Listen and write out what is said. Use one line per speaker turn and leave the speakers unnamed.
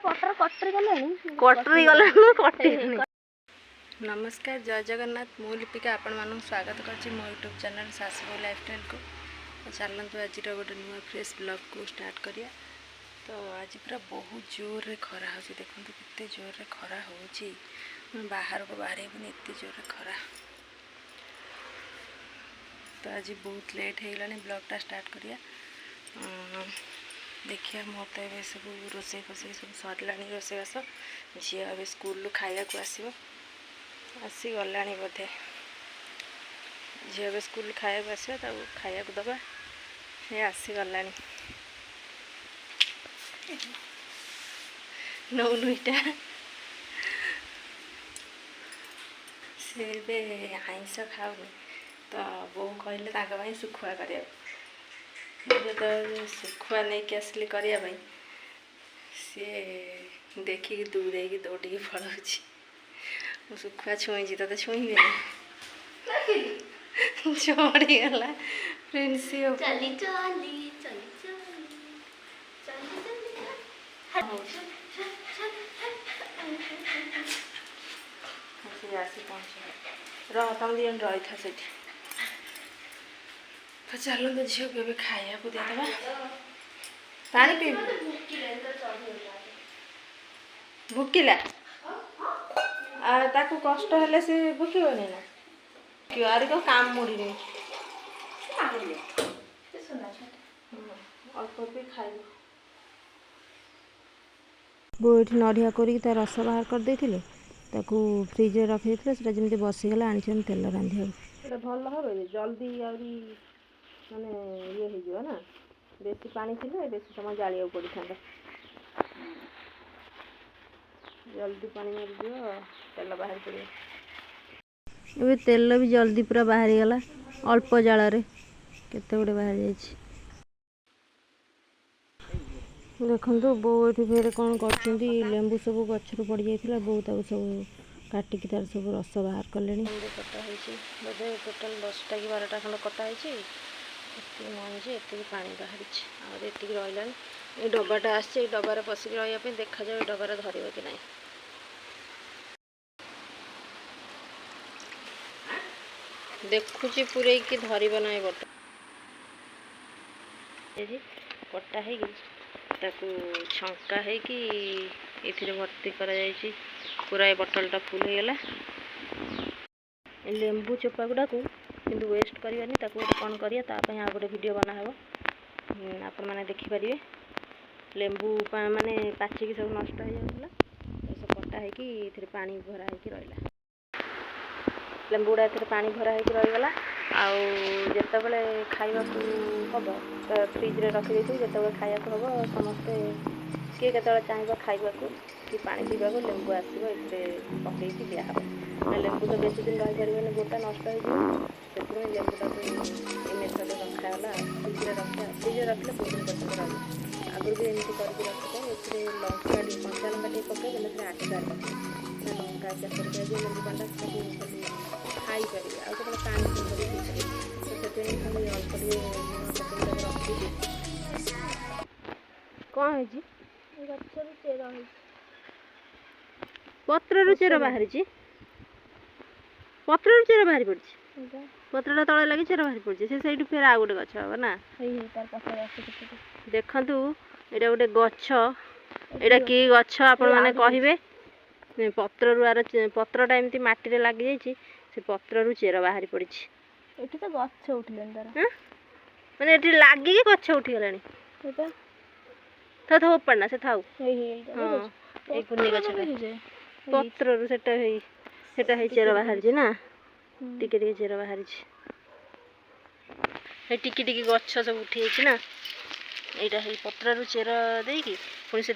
कटरी गले नमस्कार जय जगन्नाथ मु लिपिका आपण मानक स्वागत करछि मो यूट्यूब चैनल सासबो लाइफस्टाइल को। चलतु आज गोटे नुआ फ्रेश ब्लॉग को स्टार्ट करिया। तो आज पूरा बहुत जोर रे खरा हो देखो केते जोर रे खरा हो बाहर को बाहर एत जोर रे खरा। तो आज बहुत लेट हो गलानी ब्लॉगटा स्टार्ट करिया। देखिए मोर तो ये सब रोसे फसे सब सरला रोसेबास झी ए स्कूल खाया को आसो आसी गला बोधे झी ए स्कूल खाया को आसो खाया को दबा ये आसी गला नौनु इटा से आइंस खाऊनी तो बो कहले सुखुआ कर सुखुआ नहीं कि आसली करने सी देखिकी दूरे दौड़ी पड़ाऊँ सुखुआ छुई तो छुई चढ़ीगला फ्रेंडशिप आसी पहुँच तुम दिन रही था से तो चलो तो झील को खाया को देदबा पानी पी भुकिला ताकू कष्ट हेले से भुकबनी ना क्यों आर को काम मुड़ी नहीं अल्प भी खाई बो ये नड़िया कर रस बाहर कर देते फ्रिज रखी से जमी बसीगला आनी तेल रांधि भल हम जल्दी माने ये हो ना बेसी पानी थी बेसी समय जालिया पड़ता जल्दी पानी मारिदियो तेल बाहर पड़े तेल भी जल्दी पूरा बाहरी गला अल्प जाल केते गुड़े बाहर जाइए। देखो बो ये फेर कौन कर लेंबू सब गचर पड़ जाता बो सब काटिकी तार सब रस बाहर कले कटा बोधे टोटाल 10टा कि 12टा खंड कटाई मंजी एत पा बाहरी आती रहा ये डबाटा आसी डबार पशिक रही देखा जाए डबार धरब कि ना देखुची पूरे कि धरब ना बट कटा है छंका है कि ये भर्ती कर पूरा ये बोतलटा फुल हो गला लेंबू चोपा गुड़ा को किंतु वेस्ट करवानी कौन करिया गोटे वीडियो बनाहब आपण मैंने देखिपारे लेंबू माने पाचिकी सब नष्ट हो जाता सब कटा है पानी भरा हो रहा लेंबू गुड़ा पानी भरा हो रहीगला आते खावा हम तो फ्रिज रे रखी जो खाया हम समस्ते किए के चाहिए खावा कि पानी पीवा लेंबू आसो ये पकई दिहब लेंबू तो बेसी दिन रही पारे गोटा नष्ट हो लेंबूटा ये मेथड रखागला फ्रिज रखा फ्रिज रखले बहुत दिन पर्यटन रही आगुरी भी एमती करके रखी ये लंका कंचा लंका टे पकईदे आचार लंका चाष लेंबू पाला खाई पारे आगे पानी तो से खाली अल्प रखी कौन है चेरा पत्र चेर बाहरी पत्र चेर बाहरी पड़ी पत्रटा तले लगे चेर बाहरी पड़ी से फिर आ गोटे गछ हम ना देखु यहाँ गोटे गछ यहाँ कि गछ आपण मैंने कहे पत्र आर पत्रटा एमती मटी लगी से पत्र चेर बाहरी पड़ी
तो गछ उठिले
मैंने ये लगिक गछ उठीगला तो ओपाड़ना से थाऊ हाँ कुनी गछ पत्र से चेर बाहरी ना टिके चेर बाहरी टिकी गछ सब उठी ना यहाँ पत्र चेर देकी पुणी से